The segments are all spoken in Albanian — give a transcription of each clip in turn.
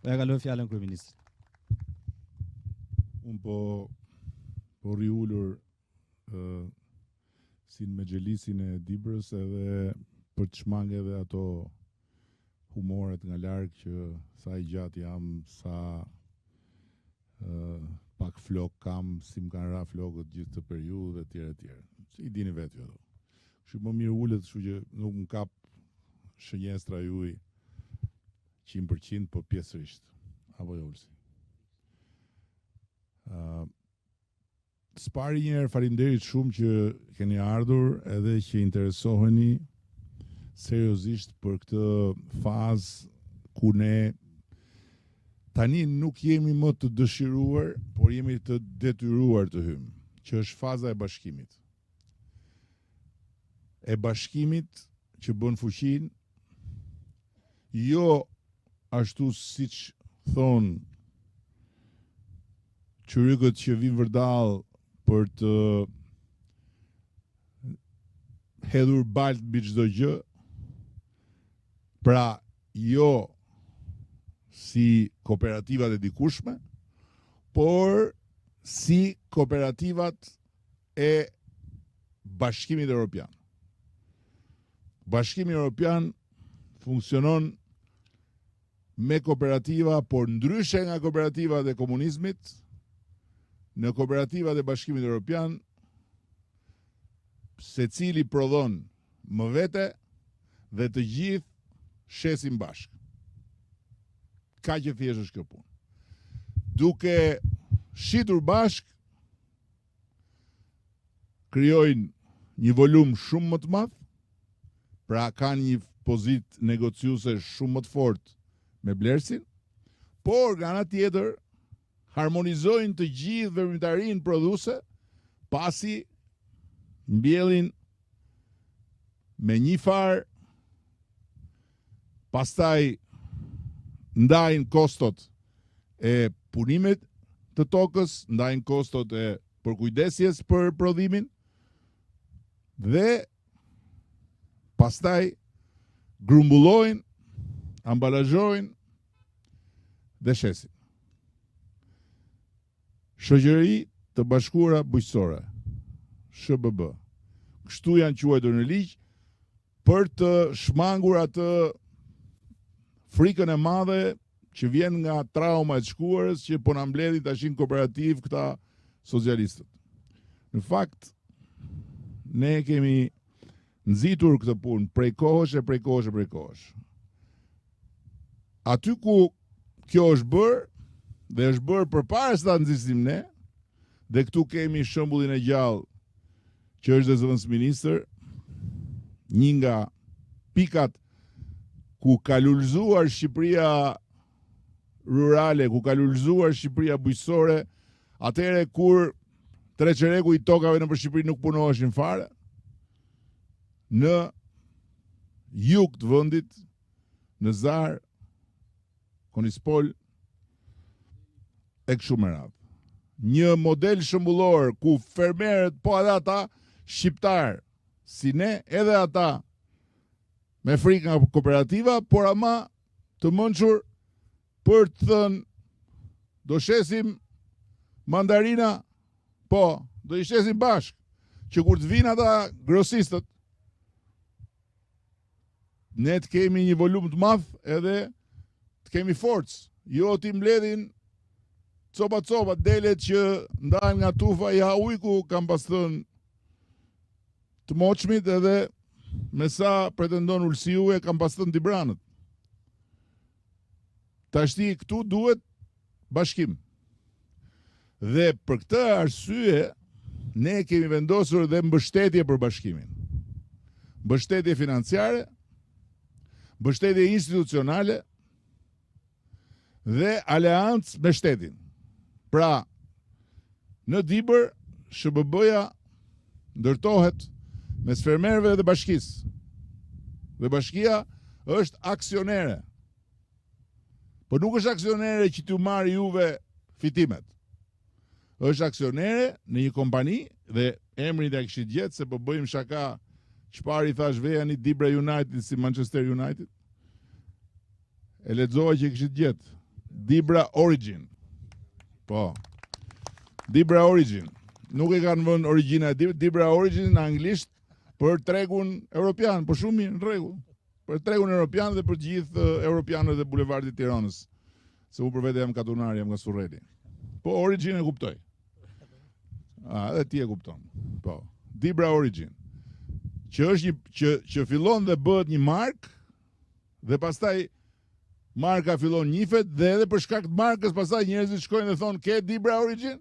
Ja kaloj fjalën kryeministrit. Unë po riullur si me gjelisin e Dibrës edhe për të shmange dhe ato humoret nga larg që sa i gjatë jam, sa pak flok kam, si më kanë ra flokët gjithë të periudhë dhe tjere tjere. Si i dini vetë jo. Kështu më mirë ullet, kështu që nuk më kap shënjestra juj 100%, po pjesërisht. Apo jo ulsi. Spari njerë faleminderit shumë që keni ardhur edhe që interesoheni seriozisht për këtë fazë ku ne tani nuk jemi më të dëshiruar, por jemi të detyruar të hymë, që është faza e bashkimit. E bashkimit që bën fuqin, jo ashtu siç thonë qyrykët që vinë vërdall për të hedhur balt mbi çdo gjë, pra jo si kooperativat e dikushme, por si kooperativat e Bashkimit Evropian. Bashkimi Evropian funksionon me kooperativa, por ndryshe nga kooperativat e komunizmit, në kooperativat e Bashkimit Evropian, secili prodhon më vete dhe të gjithë shesin bashkë. Ka që thjesht është kjo punë. Duke shitur bashkë, krijojnë një volum shumë më të madh, pra kanë një pozitë negociuese shumë më të fortë me Blersin, por nga ana tjetër harmonizojnë të gjithë veprimtarinë prodhuese, pasi mbjellin me një farë, pastaj ndajnë kostot e punimit të tokës, ndajnë kostot e përkujdesjes për prodhimin, dhe pastaj grumbullojnë, ambalazhojnë dhe shesin. Shoqëri të Bashkuara Bujqësore, SBB. Kështu janë quajtur në ligj për të shmangur atë frikën e madhe që vjen nga trauma e të shkuarës që po na mbledhin tashin kooperativ këta socialistët. Në fakt, ne kemi nxitur këtë punë prej kohësh. Aty ku kjo është bërë, dhe është bërë përpara se ta nxisim ne, dhe këtu kemi shembullin e gjallë që është dhe zëvendës ministër, një nga pikat ku ka lulëzuar Shqipëria rurale, ku ka lulëzuar Shqipëria bujqësore, atëherë kur treqereku i tokave nëpër Shqipëri nuk punoheshin fare, në jug të vendit, në Zar, Konispol, e kështu me radhë. Një model shembullor ku fermerët, po edhe ata shqiptar, si ne, edhe ata me frikë nga kooperativa, por ama të mençur për të thënë do shesim mandarina, po, do i shesim bashkë, që kur të vinë ata grosistët, ne të kemi një volum të madh edhe të kemi forcë, jo t'i mbledhin copa delet që ndahen nga tufa i ujku, kam pas thënë të moçmit, edhe me sa pretendon Ulsiu e kam pas thënë Tibranët. Tashti këtu duhet bashkim. Dhe për këtë arsye ne kemi vendosur dhe mbështetje për bashkimin. Mbështetje financiare, mbështetje institucionale dhe aleancë me shtetin. Pra, në Dibër, SBB-ja ndërtohet mes fermerëve dhe bashkisë. Dhe bashkia është aksionere. Po nuk është aksionere që t'ju marrë juve fitimet. Është aksionere në një kompani dhe emrin e kishit gjetë, se po bëjmë shaka, çfarë i thash vejani Dibra United si Manchester United. E lexova që kishit gjetë. Dibra Origin. Po. Dibra Origin. Nuk e kanë vënë origjina e Dibra Origin në anglisht për tregun europian, po shumë mirë, në rregull. Për tregun europian dhe për gjithë europianët e bulevardit të Tiranës. Se u për vete jam katunar, jam nga Surreti. Po Origin e kuptoj. Edhe ti e kupton. Po. Dibra Origin. Që është që fillon dhe bëhet një mark dhe pastaj marka fillon njifet dhe edhe për shkak të markës pastaj njerëzit shkojnë dhe thonë ke Dibra Origin?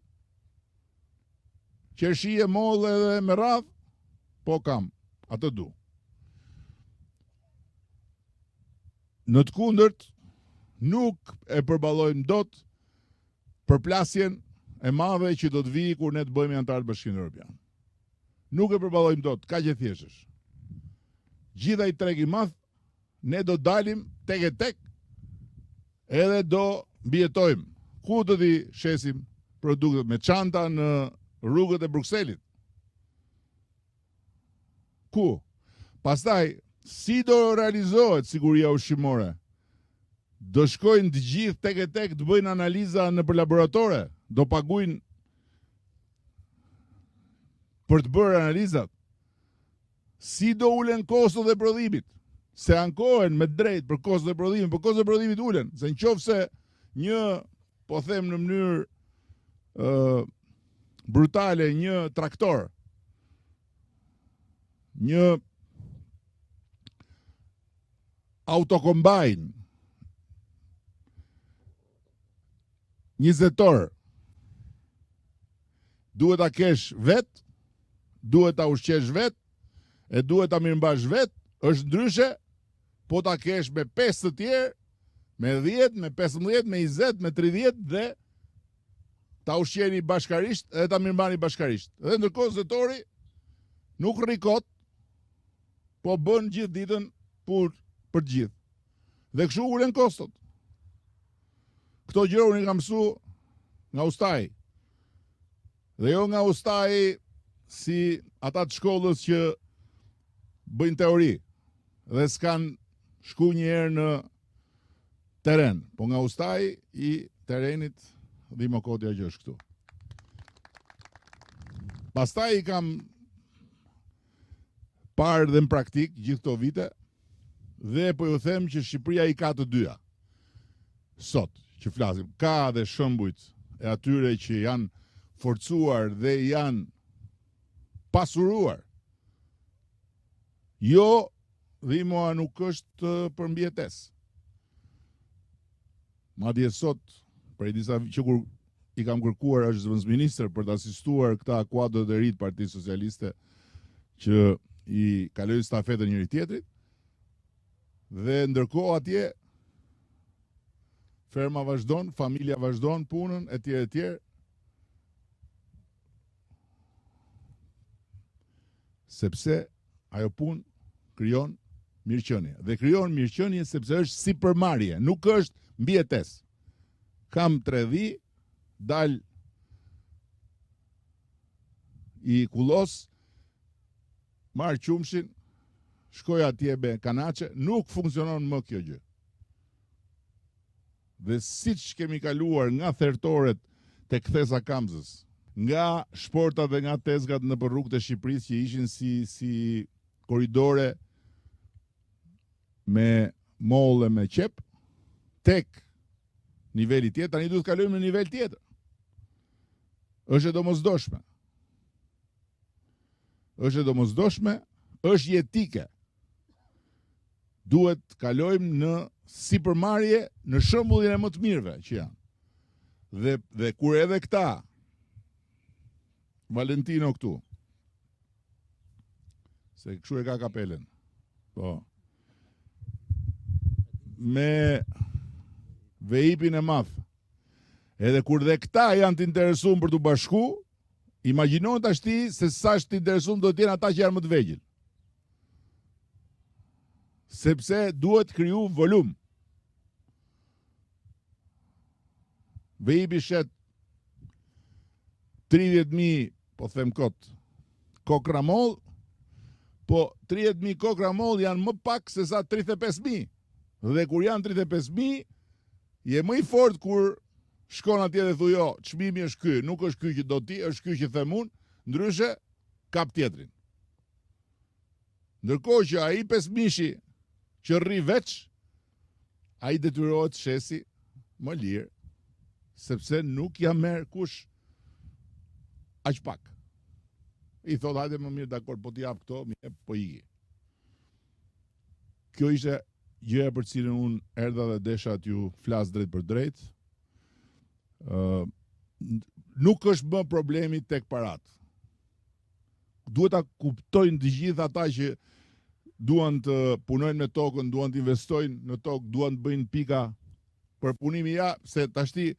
Qershi e mollë edhe me radh? Po kam, atë du. Në të kundërt, nuk e përballojmë dot përplasjen e madhe që do të vijë kur ne të bëhemi antar të Bashkimit Evropian. Nuk e përballojmë dot, kaq e thjeshtë është. Gjithaj treg i madh, ne do dalim tek e tek, edhe do mbijetojmë. Ku do t'i shesim produktet me çanta në rrugët e Brukselit? Ku? Pastaj, si do realizohet siguria ushqimore? Do shkojnë të gjithë tek e tek të bëjnë analiza në për laboratore? Do paguajnë për të bërë analizat? Si do ulen kostot e prodhimit? Se ankohen me drejt për kostot e prodhimit, për kostot e prodhimit ulen. Se në qoftë se një, po them në mënyrë brutale, një traktor, një autokombajn, një zetor, duhet ta kesh vet, duhet ta ushqesh vet, e duhet ta mirëmbash vet, është ndryshe po ta kesh me 5 të tjerë, me 10, me 15, me 20, me 30 dhe ta ushqeni bashkarisht edhe ta mirëmbani bashkarisht. Dhe ndërkohë zetori nuk rrikot, po bën gjithë ditën për gjithë. Dhe kështu ulen kostot. Këto gjëra unë i kam mësu nga ustaj. Dhe jo nga ustaj si ata të shkollës që bëjnë teori dhe s'kan shku një herë në teren, po nga ustaj i terenit Dhimo Kodja që është këtu. Pastaj i kam parë dhe në praktik gjithë këto vite dhe po ju them që Shqipëria i ka të dyja. Sot që flasim, ka dhe shëmbujt e atyre që janë forcuar dhe janë pasuruar. Jo, Dhimoa nuk është për mbietes. Madje sot, për disa që kur i kam kërkuar është zëvendësministër për të asistuar këta kuadrët e ri të Partisë Socialiste që i kalojnë stafetën njëri tjetrit, dhe ndërkohë atje ferma vazhdon, familja vazhdon punën, etj. Sepse ajo punë krijon mirëqenie. Dhe krijon mirëqenie sepse është sipërmarrje, nuk është mbietes. Kam 3 dhi, dal i kullos, marr qumshin, shkoj atje me kanaçe, nuk funksionon më kjo gjë. Dhe siç kemi kaluar nga thertoret tek kthesa Kamzës, nga shportat dhe nga tezgat në për rrugët e Shqipërisë që ishin si koridore me molle me qep, tek niveli tjetër, tani duhet të kalojmë në nivel tjetër. Është e domosdoshme. Është e domosdoshme, është jetike. Duhet të kalojmë në sipërmarrje në shembullin e më të mirëve që janë. Dhe kur edhe këta Valentino këtu, se kështu e ka kapelen, po, me vejipin e madh, edhe kur dhe këta janë të interesuar për të bashku, imagjino tashti se sa është të interesuar do të jenë ata që janë më të vegjël. Sepse duhet kriju volum. Vejipi shet 30.000, po them kot, kokramol, po 30.000 kokramol janë më pak se sa 35.000. Dhe kur janë 35.000, je më i fort kur shkon atje dhe thu jo, çmimi është ky, nuk është ky që do ti, është ky që them unë, ndryshe kap tjetrin. Ndërkohë që ai pesmishi që rri veç, ai detyrohet shesi më lirë, sepse nuk ja merr kush aq pak. I thot hajde më mirë dakord, po t'i jap këto, mirë, po iki. Kjo ishte gjëja për cilën unë erdha dhe desha t'ju flas drejt për drejt. Nuk është më problemi tek parat. Duhet ta kuptojnë të gjithë ata që duan të punojnë me tokën, duan të investojnë në tokë, duan të bëjnë pika për punimin ja, se tashti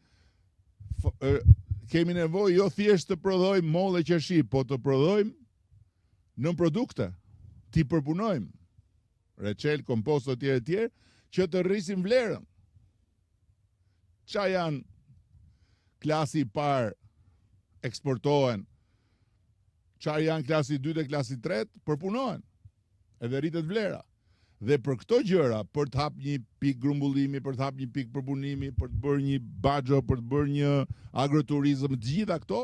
kemi nevojë jo thjesht të prodhojmë mollë e qershi, po të prodhojmë në produkte, t'i përpunojmë, reçel, komposto etj etj, që të rrisim vlerën. Qa janë klasi i parë eksportohen, qa janë klasi i dytë e klasi i tretë, përpunohen, edhe rritet vlera. Dhe për këto gjëra, për të hap një pikë grumbullimi, për të hap një pikë përpunimi, për të bërë një baxho, për të bërë një agroturizëm, të gjitha këto,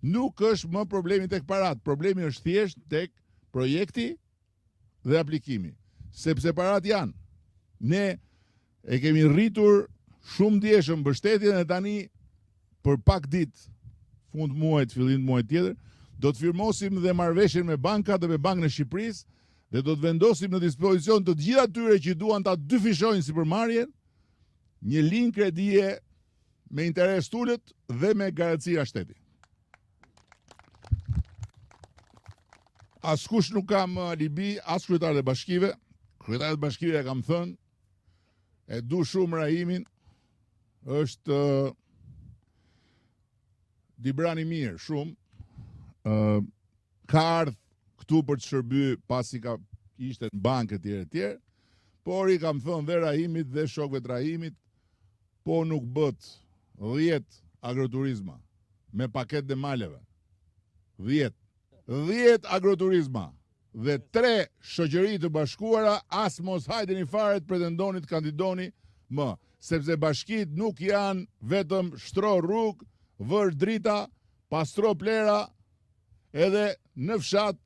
nuk është më problemi tek parat. Problemi është thjesht tek projekti dhe aplikimi. Sepse parat janë. Ne e kemi rritur shumë ndjeshëm mbështetjen e tani për pak ditë, fund muajit, fillim të muajit tjetër, do të firmosim dhe marrëveshjen me bankat dhe me Bankën e Shqipërisë, dhe do të vendosim në dispozicion të gjitha atyre që duan ta dyfishojnë sipërmarrjen, një linjë kredie me interes të ulët dhe me garancia shteti. Askush nuk kam alibi, as kryetarët e bashkive. Kryetarët e bashkive kam thënë, e du shumë Rahimin, është dibrani mirë, shumë, ka ardhë këtu për të shërby pasi ka ishte në bankë etj, por i kam thënë dhe Rahimit dhe shokëve të Rahimit, po nuk bët 10 agroturizma me paket dhe maleve. 10 agroturizma dhe 3 shoqëri të bashkuara, as mos hajdeni fare të pretendoni të kandidoni më, sepse bashkit nuk janë vetëm shtro rrugë, vër drita, pastro plera, edhe në fshat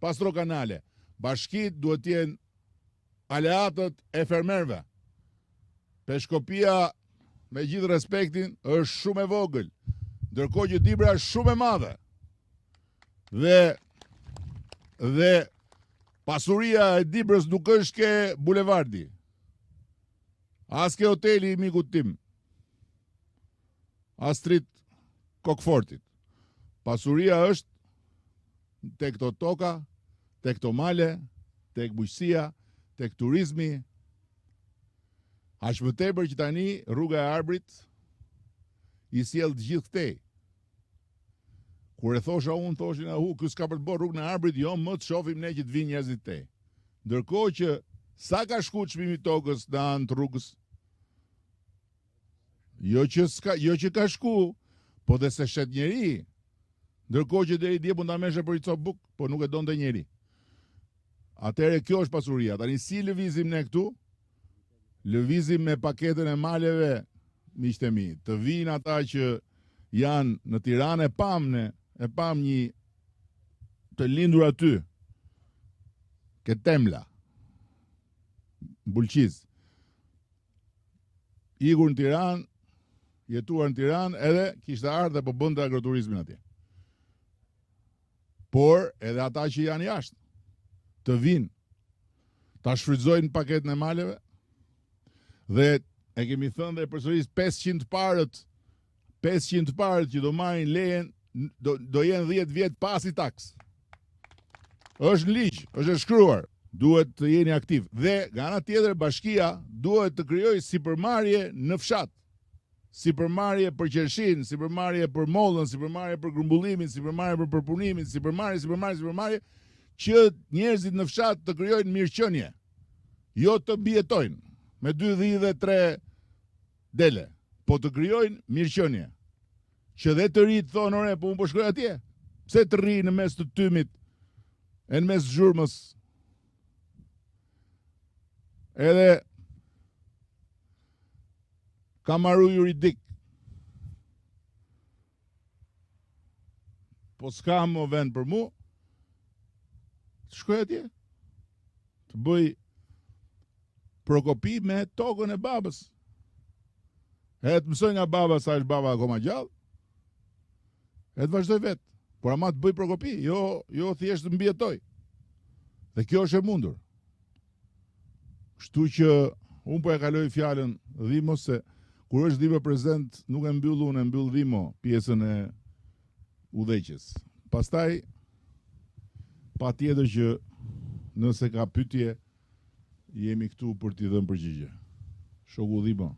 pastro kanale. Bashkit duhet t'jenë aleatët e fermerve. Peshkopia, me gjithë respektin, është shumë e vogël, ndërkohë që Dibra është shumë e madhe. Dhe pasuria e Dibrës nuk është ke bulevardi, as ke hoteli i mikut tim, as Street Kokfortit. Pasuria është tek këto toka, tek këto male, tek bujqësia, tek turizmi. Aq më tepër që tani rruga e Arbrit i sjell të gjithë këtej. Kur e thosha unë, thoshin ky s'ka për të bërë rrugën e Arbrit, jo më të shohim ne që të vinë njerëzit këtej. Ndërkohë që sa ka shku çmimi i tokës në anë të rrugës? Jo që ka shku, po dhe se shet njeri. Ndërkohë që deri dje mund ta meshe për i copë buk, po nuk e donte njeri. Atëherë kjo është pasuria. Tani si lëvizim ne këtu? Lëvizim me paketën e maleve, miqtë e mi. Të vinë ata që janë në Tiranë, e pam një të lindur aty, ke Temla, Bulqiz. Ikur në Tiranë, jetuar në Tiranë, edhe kishte ardhur dhe po bënte agroturizmin atje. Por edhe ata që janë jashtë, të vinë, ta shfrytëzojnë paketën e maleve, dhe e kemi thënë dhe përsëris 500 parët që do marrin lejen, do jenë 10 vjet pas i taks. Është në ligj, është e shkruar, duhet të jeni aktiv. Dhe nga ana tjetër bashkia duhet të krijojë sipërmarrje në fshat. Sipërmarrje për qershin, sipërmarrje për mollën, sipërmarrje për grumbullimin, sipërmarrje për përpunimin, sipërmarrje që njerëzit në fshat të krijojnë mirëqenie. Jo të bietojnë me 2 dhë dhe 3 dele, po të krijojnë mirëqenie. Që dhe të rit thonë, ore, po unë po shkoj atje. Pse të rri në mes të tymit, e në mes zhurmës? Edhe Ka marru juridik. Po s'ka më vend për mu, të shkoj atje. Të bëj prokopi me tokën e babës. E të mësoj nga baba sa është baba akoma gjallë. E të vazhdoj vetë. Por ama të bëj prokopi, jo thjesht të mbjetoj. Dhe kjo është e mundur. Kështu që unë po e kaloj fjalën Dhimo se kur është Dhimo prezent nuk e mbyll unë, e mbyll Dhimo pjesën e udhëheqjes. Pastaj patjetër që nëse ka pyetje jemi këtu për t'i dhënë përgjigje. Shoku Dhimo.